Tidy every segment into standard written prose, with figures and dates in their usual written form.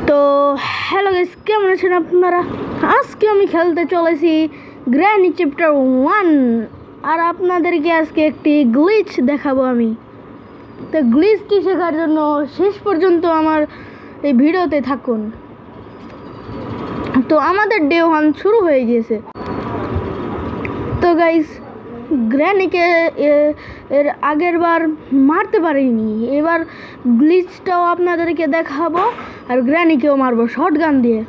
তো hello guys, কেমন আছেন আপনারা? আজকে আমি খেলতে চলেছি গ্র্যানি চ্যাপ্টার 1 আর আপনাদেরকে আজকে একটি গ্লিচ দেখাবো আমি। তো গ্লিচটি শেখার জন্য শেষ পর্যন্ত আমার এই ভিডিওতে থাকুন। তো আমাদের ডে 1 শুরু হয়ে গিয়েছে। তো গাইস, গ্র্যানিকে এর আগের বার মারতে পারিনি, এবার গ্লিচটাও আপনাদেরকে দেখাবো আর গ্র্যানিকেও মারবো শর্ট গান দিয়ে।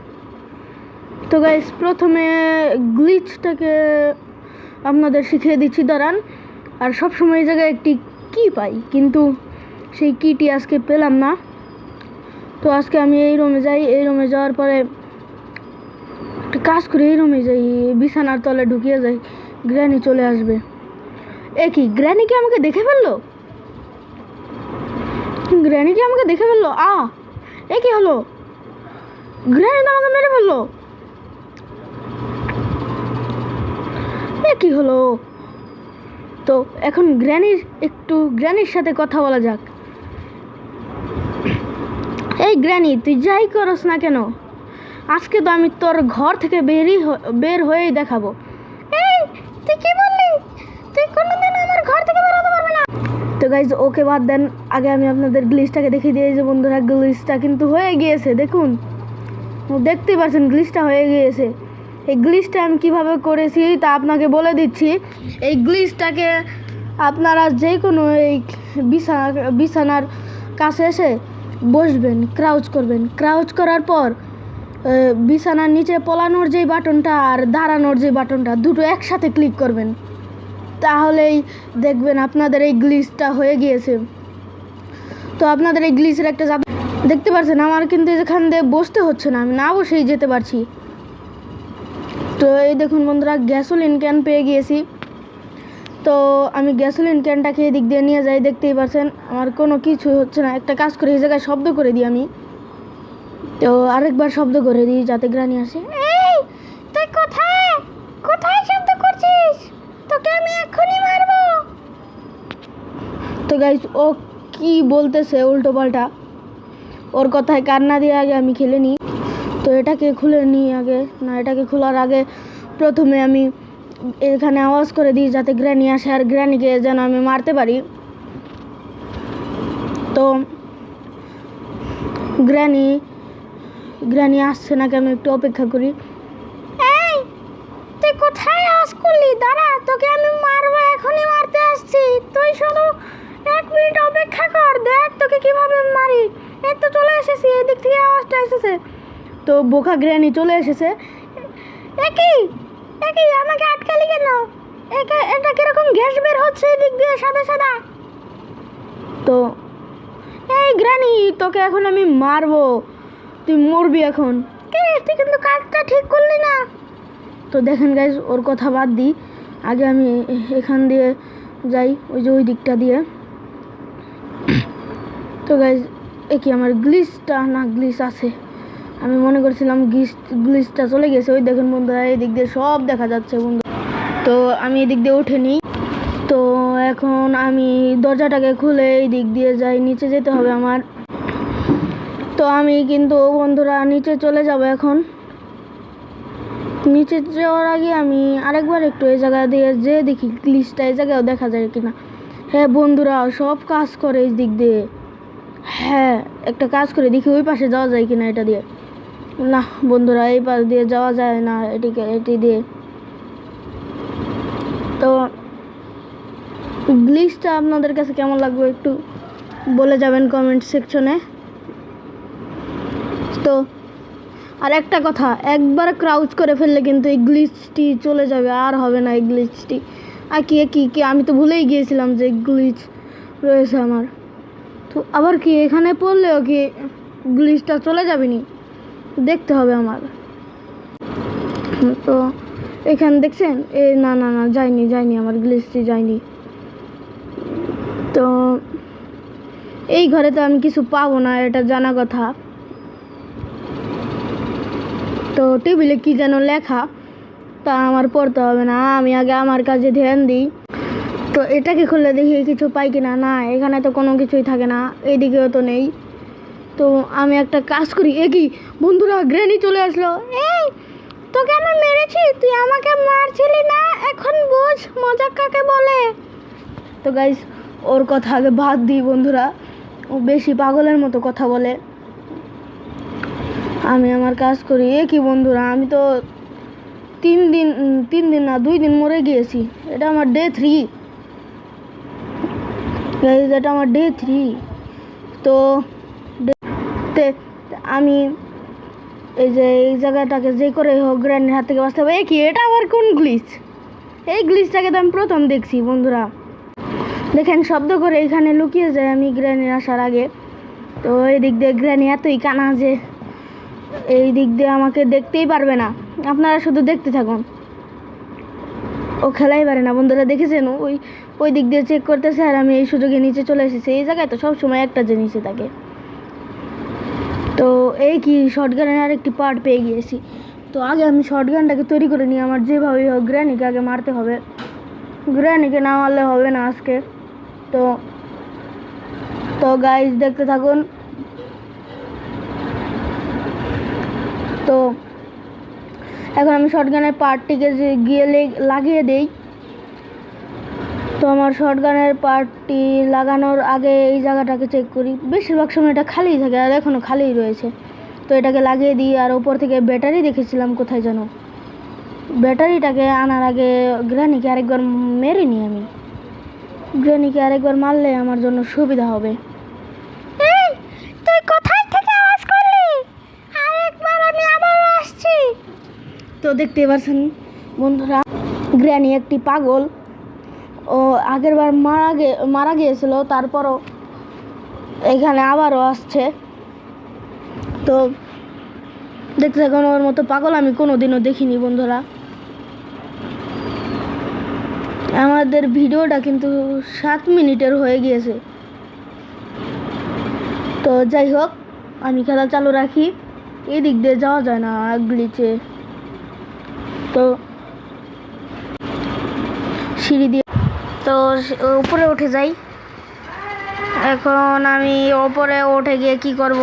তো গাইস, প্রথমে গ্লিচটাকে আপনাদের শিখিয়ে দিচ্ছি, দাঁড়ান। আর সবসময় এই জায়গায় একটি কি পাই, কিন্তু সেই কিটি আজকে পেলাম না। তো আজকে আমি এই রুমে যাই, এই রুমে যাওয়ার পরে একটা কাজ করে এই রুমে যাই, বিছানার তলে ঢুকিয়ে যাই, গ্র্যানি চলে আসবে। কি গ্র্যানি কি আমাকে দেখে ফেললো? গ্র্যানি কি আমাকে দেখে ফেললো? কি হলো? গ্র্যানি তো আমাকে মেরে ফেললো। কি হলো? তো এখন গ্র্যানির সাথে কথা বলা যাক। এই গ্র্যানি, তুই যাই করস না কেন, আজকে তো আমি তোর ঘর থেকে বের হয়েই দেখাবো। এই তুই কি বললি? তুই কোনোদিন আমার ঘর থেকে বের হতে পারবি না। তো গাইজ, ওকে বাদ দেন, আগে আমি আপনাদের গ্লিচটাকে দেখিয়ে দিই। যে বন্ধুরা, গ্লিচটা কিন্তু হয়ে গিয়েছে, দেখুন, দেখতেই পাচ্ছেন গ্লিচটা হয়ে গিয়েছে। এই গ্লিচটা আমি কিভাবে করেছি তা আপনাকে বলে দিচ্ছি। এই গ্লিচটাকে আপনারা যে কোনো এই বিছানার কাছে এসে বসবেন, ক্রাউচ করবেন। ক্রাউচ করার পর বিছানার নিচে পলানোর যে বাটনটা আর দাঁড়ানোর যে বাটনটা, দুটো একসাথে ক্লিক করবেন, তাহলেই দেখবেন আপনাদের এই গ্লিচটা হয়ে গিয়েছে। তো আপনাদের এই গ্লিচের একটা দেখতে পাচ্ছেন, আমার কিন্তু এখান দিয়ে বসতে হচ্ছে না, আমি না বসেই যেতে পারছি। তো এই দেখুন বন্ধুরা, গ্যাসোলিন ক্যান পেয়ে গিয়েছি। তো আমি গ্যাসোলিন ক্যানটাকে এদিক দিয়ে নিয়ে যাই, দেখতেই পাচ্ছেন আমার কোনো কিছু হচ্ছে না। একটা কাজ করে এই জায়গায় শব্দ করে দিই আমি। তো আরেকবার শব্দ করে দিই যাতে গ্রানি আসে। এই তুই কোথায় কোথায় শব্দ করছিস? তোকে আমি এক্ষুনি মারবো। তো গাইস, ও কি বলতেছে উল্টো পাল্টা, ওর কথায় কান্না দিয়ে আগে আমি খেলে নিই। তো এটাকে খুলে নিই আগে, না এটাকে খোলার আগে প্রথমে আমি এখানে আওয়াজ করে দিই যাতে গ্র্যানি আসে আর গ্র্যানিকে যেন আমি মারতে পারি। তো গ্র্যানি আসছে না, আমি একটু অপেক্ষা করি। এই তুই কোথায় আওয়াজ করলি? দাঁড়া, তোকে আমি মারবো, এখনই মারতে আসছি। তুই শুধু 1 মিনিট অপেক্ষা কর, দেখ তোকে কিভাবে মারি। এই তো চলে এসেছি, এদিক থেকে আওয়াজটা এসেছে। তো বোকা গ্র্যানি চলে এসেছে। একই আমাকে আটকালি কেন? এটা কিরকম গ্যাস বের হচ্ছে এদিক দিয়ে সাদা সাদা। তো এই গ্র্যানি, তোকে এখন আমি মারবো, তুই মরবি এখন। তুই কিন্তু কাজটা ঠিক করলি না। তো দেখেন গাইজ, ওর কথা বাদ দিই, আগে আমি এখান দিয়ে যাই, ওই দিকটা দিয়ে। তো গাইজ, কি আমার গ্লিচ আছে, আমি মনে করছিলাম গ্লিচটা চলে গেছে। ওই দেখুন বন্ধুরা, এই দিক দিয়ে সব দেখা যাচ্ছে বন্ধু। তো আমি এদিক দিয়ে উঠে নিই। তো এখন আমি দরজাটাকে খুলে এই দিক দিয়ে যাই, নিচে যেতে হবে আমার। তো আমি কিন্তু বন্ধুরা নিচে চলে যাব। এখন নিচে যাওয়ার আগে আমি আরেকবার একটু এই জায়গা দিয়ে যে দেখি গ্লিচটা এই জায়গায়ও দেখা যায় কিনা। হ্যাঁ বন্ধুরা, সব কাজ করে এই দিক দিয়ে। হ্যাঁ, একটা কাজ করে দেখি ওই পাশে যাওয়া যায় কিনা এটা দিয়ে। না বন্ধুরা, এই পাশ দিয়ে যাওয়া যায় না, এটি দিয়ে। তো গ্লিচটা আপনাদের কাছে কেমন লাগবে একটু বলে যাবেন কমেন্ট সেকশনে। তো আর একটা কথা, একবার ক্রাউচ করে ফেললে কিন্তু এই গ্লিচটি চলে যাবে, আর হবে না এই গ্লিচটি। আর কি আমি তো ভুলেই গিয়েছিলাম যে গ্লিচ রয়েছে আমার। তো আবার কি এখানে পড়লেও কি গ্লিচটা চলে যাবে নি, দেখতে হবে আমার। তো এখানে দেখছেন, না যায়নি আমার গ্লিচটি যায়নি। তো এই ঘরে তো আমি কিছু পাবো না, এটা জানা কথা। তো টেবিলে কি যেন লেখা, তা আমার পড়তে হবে না, আমি আগে আমার কাজে ধ্যান দিই। তো এটাকে খুলে দেখি কিছু পাই কিনা। না, এখানে তো কোনো কিছুই থাকে না, এইদিকেও তো নেই। তো আমি একটা কাজ করি, একই বন্ধুরা গ্র্যানি চলে আসলো। এই তোকে আমি মেরেছি, তুই আমাকে মারছিলি না, এখন বুঝ মজা কাকে বলে। তো গাইস ওর কথা আগে বাদ দিই বন্ধুরা, ও বেশি পাগলের মতো কথা বলে। আমি আমার কাজ করি। কি বন্ধুরা, আমি তো 3 দিন না 2 দিন মরে গিয়েছি। এটা আমার ডে 3 গাইস, এটা আমার ডে 3। তো আমি এই যে এই জায়গাটাকে যে করে হোক গ্র্যান্ডের হাত থেকে বাঁচতে হবে। কি এটা আবার কোন গ্লিচ? এই গ্লিচটাকে তো আমি প্রথম দেখছি বন্ধুরা। দেখেন শব্দ করে এখানে লুকিয়ে যায় আমি গ্র্যানির আসার আগে। তো এই দিক দিয়ে গ্র্যানি এতই কানা যে এই দিক দিয়ে আমাকে দেখতেই পারবে না। আপনারা শুধু দেখতে থাকুন। ও খেলাই পারে না বন্ধুরা, দেখেছেন ওই দিক দিয়ে চেক করতেছে আর আমি এই সুযোগে নিচে চলে এসেছি। এই জায়গায় তো সবসময় একটা জিনিসই থাকে। তো এই কি শর্টগানের আরেকটি পার্ট পেয়ে গিয়েছি। তো আগে আমি শর্টগানটাকে তৈরি করে নিই। আমার যেভাবে হোক গ্র্যানিকে আগে মারতে হবে, গ্র্যানিকে না মারলে হবে না আজকে। তো গাইজ দেখতে থাকুন। তো এখন আমি শর্টগানের পার্টটিকে গিয়ে লাগিয়ে দেই। তো আমার শর্টগানের পার্টটি লাগানোর আগে এই জায়গাটাকে চেক করি। বেশিরভাগ সময় এটা খালিই থাকে আর এখনও খালিই রয়েছে। তো এটাকে লাগিয়ে দিই। আর ওপর থেকে ব্যাটারি দেখেছিলাম কোথায় যেন, ব্যাটারিটাকে আনার আগে গ্র্যানিকে আরেকবার মেরে নিই। আমি গ্র্যানিকে আরেকবার মারলে আমার জন্য সুবিধা হবে। তুই কোথায় থেকে আওয়াজ করলি? আরেকবার আমি আবার আসছি। তো দেখতে পাচ্ছেন বন্ধুরা, গ্র্যানি একটি পাগল। ও আগেরবার মারা গিয়েছিল, তারপরও এখানে আবারও আসছে। তো দেখতে থাকুন, ওর মতো পাগল আমি কোনোদিনও দেখিনি বন্ধুরা। আমাদের ভিডিওটা কিন্তু 7 মিনিটের হয়ে গিয়েছে। তো যাই হোক, আমি খেলা চালু রাখি। এই দিক দিয়ে যাওয়া যায় না গ্লিচে। তো সিঁড়ি দিয়ে তো উপরে উঠে যাই। এখন আমি উপরে উঠে গিয়ে কি করব।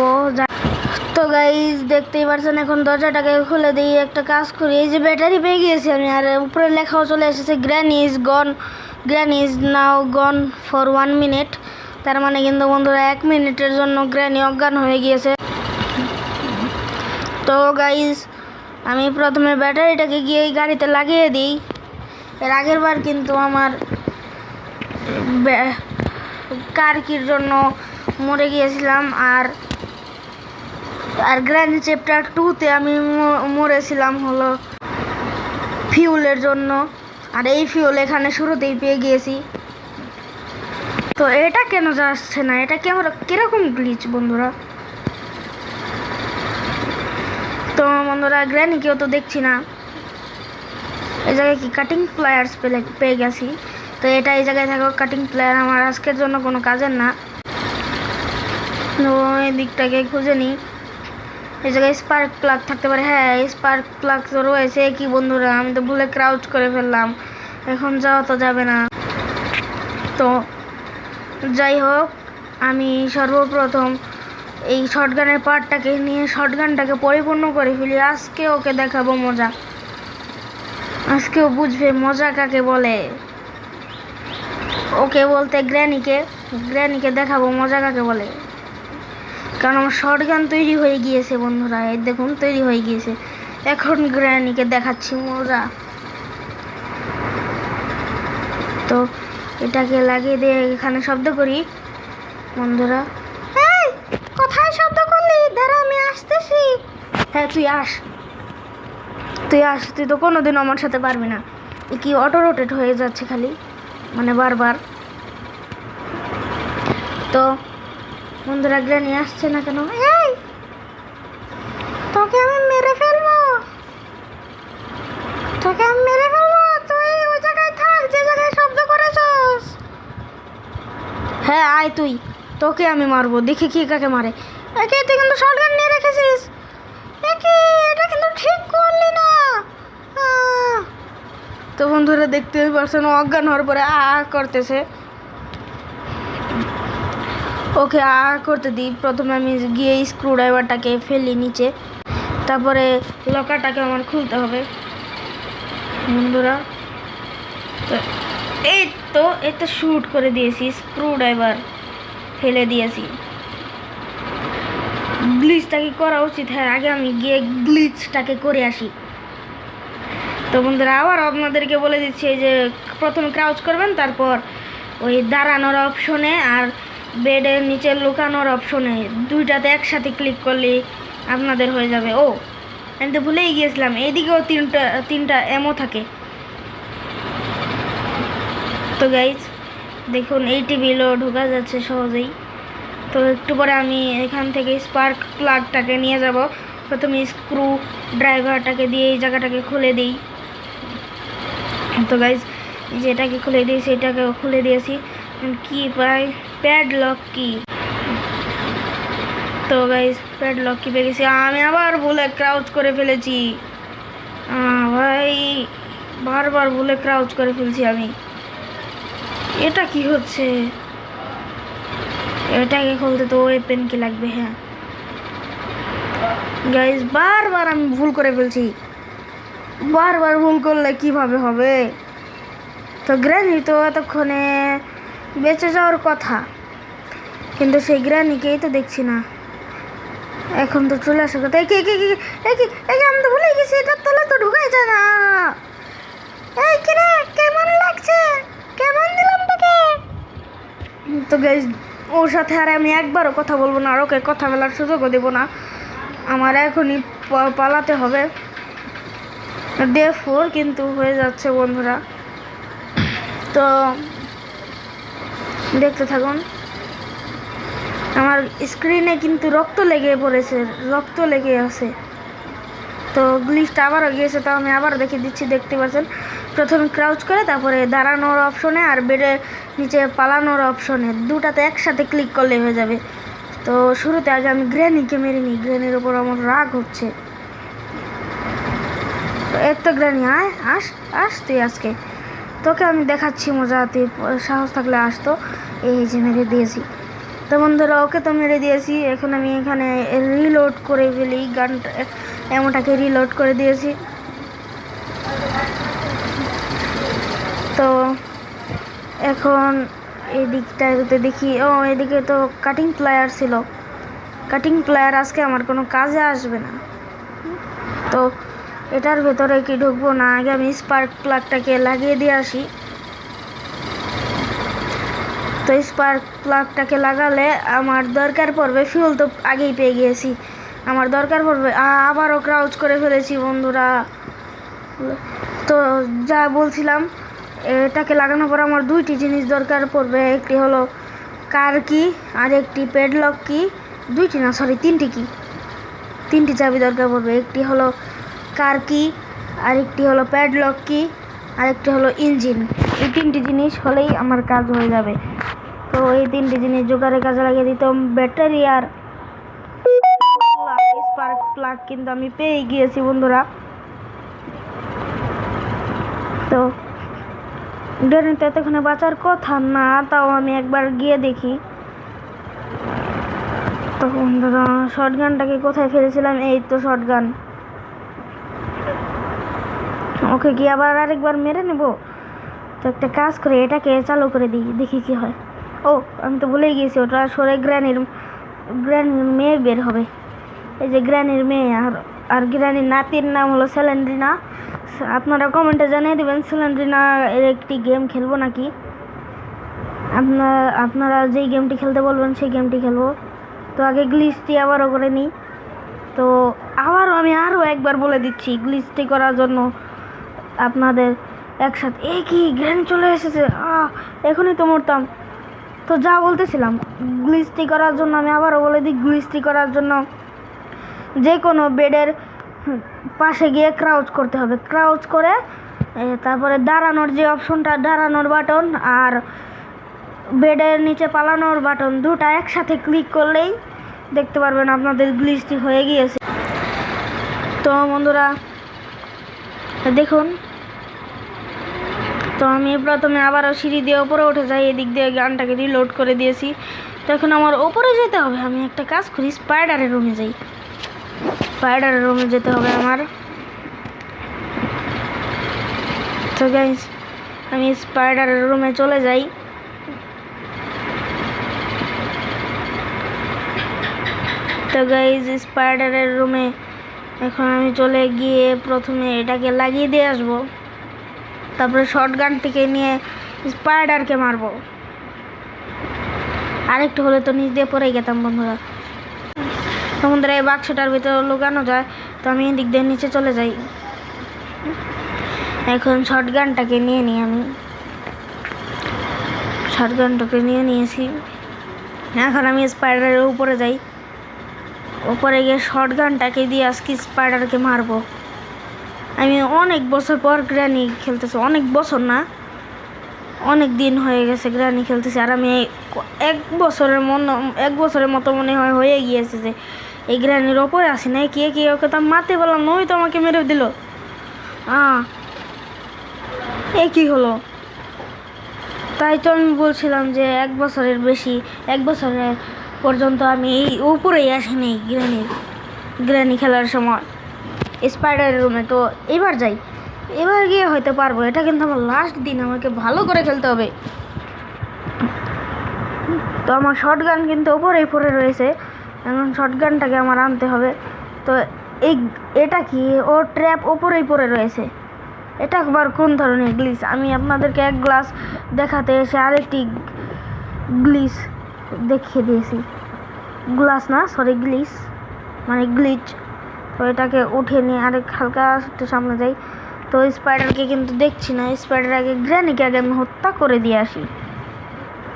তো গাইজ দেখতেই পারছেন, এখন দরজাটাকে খুলে দিই, একটা কাজ করি। এই যে ব্যাটারি পেয়ে গিয়েছি আমি, আর উপরে লেখাও চলে এসেছে granny is gone, granny is now gone for 1 minute. তার মানে কিন্তু বন্ধুরা 1 মিনিটের জন্য গ্র্যানি অজ্ঞান হয়ে গিয়েছে। তো গাইজ আমি প্রথমে ব্যাটারিটাকে গিয়ে গাড়িতে লাগিয়ে দিই। এর আগের বার কিন্তু আমার কারকির জন্য মরে গিয়েছিলাম, আর গ্র্যানি চ্যাপ্টার 2-তে আমি মরেছিলাম হলো ফিউলের জন্য। আর এই ফিউল এখানে শুরুতেই পেয়ে গিয়েছি। তো এটা কেন যাচ্ছে না? এটা কিরকম গ্লিচ বন্ধুরা? তো বন্ধুরা গ্র্যানিকেও তো দেখছি না। এই জায়গায় কি কাটিং প্লায়ার্স পেয়ে গেছি। তো এটা এই জায়গায় থাকো কাটিং প্লায়ার, আমার আজকের জন্য কোনো কাজের না। তো এই দিকটাকে খুঁজে নিই। এই জায়গায় স্পার্ক প্লাগ থাকতে পারে। হ্যাঁ, স্পার্ক প্লাগ তো রয়েছে। কি বন্ধুরা, আমি তো ভুলে ক্রাউচ করে ফেললাম। এখন যাওয়া তো যাবে না। তো যাই হোক, আমি সর্বপ্রথম এই শর্টগানের পার্টটাকে নিয়ে শর্টগানটাকে পরিপূর্ণ করে ফেলি। আজকে ওকে দেখাবো মজা, আজকেও বুঝবে মজা কাকে বলে। ওকে বলতে গ্র্যানিকে দেখাবো মজা কাকে বলে। কারণ আমার শর্টগান তৈরি হয়ে গিয়েছে বন্ধুরা, এই দেখুন তৈরি হয়ে গিয়েছে। এখন গ্র্যানিকে দেখাচ্ছি মজা। তো এটাকে লাগিয়ে দিয়ে এখানে শব্দ করি বন্ধুরা। এই কোথায় শব্দ করলি? দাঁড়া আমি আসতেছি। হ্যাঁ তুই আস, তুই তো কোনোদিন আমার সাথে পারবি না। এ কি অটো রোটেট হয়ে যাচ্ছে খালি, মানে বারবার। তো বন্ধুরা গ্র্যানি আসছে না কেন? এই তোকে আমি মেরে ফেলবো, তুই ওই জায়গায় থাক যে জায়গায় শব্দ করেছস। হ্যাঁ আয় তুই, তোকে আমি মারবো, দেখি কি কাকে মারে। একে তুই কিন্তু শটগান নিয়ে রেখেছিস, এটা কিন্তু ঠিক করলি না। তো বন্ধুরা দেখতে পারছেন অজ্ঞান হওয়ার পরে করতেছে। ওকে করতে দিই। প্রথমে আমি গিয়ে স্ক্রু ড্রাইভারটাকে ফেলি নিচে, তারপরে লকারটাকে আমার খুলতে হবে বন্ধুরা। তো এই তো শুট করে দিয়েছি, স্ক্রু ড্রাইভার ফেলে দিয়েছি। গ্লিচটাকে করা উচিত, হ্যাঁ আগে আমি গিয়ে গ্লিচটাকে করে আসি। তো বন্ধুরা আবার আপনাদেরকে বলে দিচ্ছি যে প্রথমে ক্রাউচ করবেন, তারপর ওই দাঁড়ানোর অপশনে আর বেডের নিচে লুকানোর অপশনে দুইটাতে একসাথে ক্লিক করলে আপনাদের হয়ে যাবে। ও আমি তো ভুলেই গিয়েছিলাম, এইদিকেও তিনটা এমও থাকে। তো গাইজ দেখুন এই টিভিলো ঢোকা যাচ্ছে সহজেই। তো একটু পরে আমি এখান থেকে স্পার্ক প্লাগটাকে নিয়ে যাব। প্রথমে স্ক্রু ড্রাইভারটাকে দিয়ে এই জায়গাটাকে খুলে দিই। তো গাইজ যেটাকে খুলে দিয়েছি এটাকে খুলে দিয়েছি। কি পাই? প্যাডলক কি। তো গাইজ প্যাডলক কি পেয়ে গেছি। আমি আবার ভুলে ক্রাউচ করে ফেলেছি ভাই, বারবার ভুলে ক্রাউচ করে ফেলছি আমি। এটা কি হচ্ছে? এটাকে খুলতে তো ওয়েপেন কি লাগবে। হ্যাঁ গাইজ বারবার আমি ভুল করে ফেলছি, বারবার ভুল করলে কিভাবে হবে? তো গ্র্যানি তো এতক্ষণে বেঁচে যাওয়ার কথা, কিন্তু সেই গ্র্যানিকেই তো দেখছি না। এখন তো চলে আসার কথা। আমি তো ভুলে গেছি, এটার তলে তো ঢুকাই যায় না। এই কিরে কেমন লাগছে? কেমন দিলাম তোকে? তো গাইজ ওর সাথে আর আমি একবারও কথা বলবো না, আর ওকে কথা বলার সুযোগও দেবো না। আমার এখনই পালাতে হবে। ডে 4 কিন্তু হয়ে যাচ্ছে বন্ধুরা, তো দেখতে থাকুন। আমার স্ক্রিনে কিন্তু রক্ত লেগে পড়েছে, রক্ত লেগে আছে। তো গ্লিচটা আবারও গিয়েছে, তো আমি আবার দেখিয়ে দিচ্ছি। দেখতে পাচ্ছেন প্রথমে ক্রাউচ করে তারপরে দাঁড়ানোর অপশনে আর বেডের নিচে পালানোর অপশনে দুটাতে একসাথে ক্লিক করলে হয়ে যাবে। তো শুরুতে আগে আমি গ্র্যানিকে মেরে নিই, গ্র্যানির ওপর আমার রাগ হচ্ছে। এক তো গ্র্যানি আস তুই আজকে তোকে আমি দেখাচ্ছি মজা, তুই সাহস থাকলে আসতো। এই যে মেরে দিয়েছি। তো বন্ধুরা ওকে তো মেরে দিয়েছি, এখন আমি এখানে রিলোড করে ফেলি গানটা, এমনটাকে রিলোড করে দিয়েছি। তো এখন এই দিকটাতে দেখি, ও এদিকে তো কাটিং প্লায়ার ছিল। কাটিং প্লায়ার আজকে আমার কোনো কাজে আসবে না। তো এটার ভেতরে কি ঢুকবো না, আগে আমি স্পার্ক প্লাগটাকে লাগিয়ে দিয়ে আসি। তো স্পার্ক প্লাগটাকে লাগালে আমার দরকার পড়বে ফিউল, তো আগেই পেয়ে গিয়েছি। আমার দরকার পড়বে, আবারও ক্রাউচ করে ফেলেছি বন্ধুরা। তো যা বলছিলাম, এটাকে লাগানোর পর আমার দুইটি জিনিস দরকার পড়বে, একটি হলো কার কি আর একটি প্যাডলক কি। দুইটি না, সরি তিনটি চাবি দরকার পড়বে। একটি হলো কার কি, আরেকটি হলো প্যাডলক কি, আরেকটি হলো ইঞ্জিন। এই তিনটি জিনিস হলেই আমার কাজ হয়ে যাবে। তো এই তিনটি জিনিস জোগাড়ে কাজে লাগিয়ে দিতাম। ব্যাটারি আর স্পার্ক প্লাগ কিন্তু আমি পেয়ে গিয়েছি বন্ধুরা। তো ডেনি তো এতক্ষণে বাঁচার কথা না, তাও আমি একবার গিয়ে দেখি। তো বন্ধুরা শর্টগানটাকে কোথায় ফেলেছিলাম? এই তো শর্টগান। ওকে কি আবার আরেকবার মেরে নেব? তো একটা কাজ করে এটাকে চালু করে দিই, দেখি কি হয়। ও আমি তো ভুলেই গিয়েছি, ওটা সরে গ্র্যানির মেয়ে বের হবে। এই যে গ্র্যানির মেয়ে, আর গ্র্যানির নাতির নাম হলো স্যালেন্ড্রিনা। আপনারা কমেন্টে জানিয়ে দেবেন স্যালেন্ড্রিনা এর একটি গেম খেলবো নাকি। আপনারা যেই গেমটি খেলতে বলবেন সেই গেমটি খেলবো। তো আগে গ্লিচটি আবারও করে নিই। তো আমি আরও একবার বলে দিচ্ছি গ্লিচটি করার জন্য আপনাদের একসাথে। এই কি গ্র্যানি চলে এসেছে, এখনই তো মরতাম। তো যা বলতেছিলাম, গ্লিচটি করার জন্য আমি আবারও বলে দিই, গ্লিচটি করার জন্য যে কোনো বেডের পাশে গিয়ে ক্রাউচ করতে হবে। ক্রাউচ করে তারপরে দাঁড়ানোর যে অপশনটা, দাঁড়ানোর বাটন আর বেডের নিচে পালানোর বাটন দুটা একসাথে ক্লিক করলেই দেখতে পারবেন আপনাদের গ্লিচটি হয়ে গিয়েছে। তো বন্ধুরা দেখুন তো আমি প্রথমে আবারও সিঁড়ি দিয়ে ওপরে উঠে যাই, এদিক দিয়ে গানটাকে রিলোড করে দিয়েছি। তো এখন আমার ওপরে যেতে হবে। আমি একটা কাজ করি, স্পাইডারের রুমে যাই। স্পাইডারের রুমে যেতে হবে আমার। তো গাইস আমি স্পাইডারের রুমে চলে যাই। তো গাইস স্পাইডারের রুমে এখন আমি চলে গিয়ে প্রথমে এটাকে লাগিয়ে দিয়ে আসবো, তারপরে শটগানটিকে নিয়ে স্পাইডারকে মারবো। আরেকটু হলে তো নিচ দিয়ে পড়ে গেতাম বন্ধুরা। তো বন্ধুরা এই বাক্সটার ভিতরে লুকানো যায়, তো আমি এদিক দিয়ে নিচে চলে যাই। এখন শটগানটাকে নিয়ে নিই। আমি শটগানটাকে নিয়ে নিয়েছি। এখন আমি স্পাইডারের উপরে যাই। উপরে গিয়ে শটগানটাকে দিয়ে আজকে স্পাইডারকে মারবো। আমি অনেক বছর পর গ্র্যানি খেলতেছি, অনেক বছর না, অনেক দিন হয়ে গেছে গ্র্যানি খেলতেছি। আর আমি এক বছরের মতো মনে হয় হয়ে গিয়েছে যে এই গ্র্যানির ওপরে আসি না। কে ওকে তো মারতে বললাম না, ওই তো আমাকে মেরে দিল। এ কি হলো? তাই তো আমি বলছিলাম যে এক বছরের পর্যন্ত আমি এই উপরেই আসিনি গ্র্যানি খেলার সময় স্পাইডারের রুমে। তো এবার যাই, এবার গিয়ে হয়তো পারবো। এটা কিন্তু আমার লাস্ট দিন, আমাকে ভালো করে খেলতে হবে। তো আমার শটগান কিন্তু ওপরেই পড়ে রয়েছে, এখন শটগানটাকে আমার আনতে হবে। তো এটা কি, ও ট্র্যাপ ওপরেই পড়ে রয়েছে। এটা একবার কোন ধরনের গ্লিচ? আমি আপনাদেরকে এক গ্লাস দেখাতে এসে আরেকটি গ্লিচ দেখিয়ে দিয়েছি। গ্লাস না, সরি গ্লিচ মানে গ্লিচ। তো এটাকে উঠে নিয়ে আরেক হালকা একটু সামনে যাই। তো স্পাইডারকে কিন্তু দেখছি না। গ্র্যানিকে আগে আমি হত্যা করে দিয়ে আসি।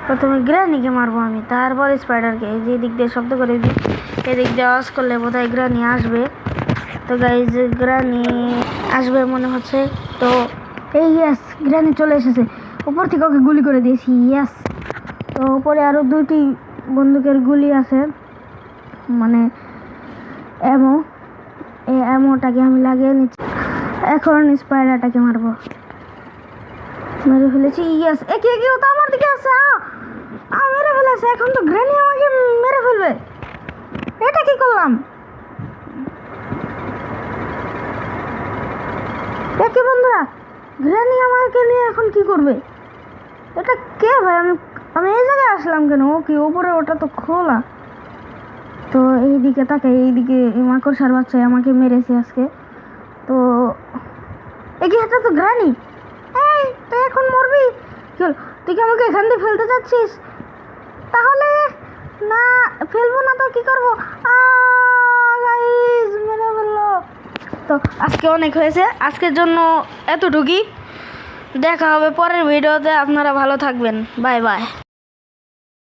প্রথমে গ্র্যানিকে মারবো আমি, তারপর স্পাইডারকে। এই যে এদিক দিয়ে শব্দ করে দিই, এদিক দিয়ে আওয়াজ করলে বোধহয় গ্র্যানি আসবে। তো গাইজ গ্র্যানি আসবে মনে হচ্ছে। তো এই ইয়াস, গ্র্যানি চলে এসেছে। উপর থেকে ওকে গুলি করে দিয়েছি, ইয়াস। তো উপরে আরও 2টি বন্দুকের গুলি আছে, মানে অ্যামো। এই অ্যামোটাকে আমি লাগিয়ে নিচ্ছি। এখন স্পাইডারটাকে মারবো। মেরে ফেলেছি, ইয়াস। একে ও তো আমার দিকে আছে। মেরে ফেলেছে। এখন তো গ্র্যানি আমাকে মেরে ফেলবে। এটা কি করলাম? কি বন্ধুরা, গ্র্যানি আমাকে নিয়ে এখন কি করবে? এটা কে ভাই? আমি এই জায়গায় আসলাম কেন? ও কি ওপরে? ওটা তো খোলা। তো এইদিকে তাকে, এইদিকে মাকড়সার বাচ্চা আমাকে মেরেছে আজকে। তো এটা তো গ্র্যানি। এই তুই এখন মরবি। চল, তুই কি আমাকে এখান দিয়ে ফেলতে চাচ্ছিস? তাহলে না, ফেলবো না তো কি করবো? গাইস মেরে ফেললো। তো আজকে অনেক হয়েছে, আজকের জন্য এতটুকুই। দেখা হবে পরের ভিডিওতে। আপনারা ভালো থাকবেন, বাই বাই।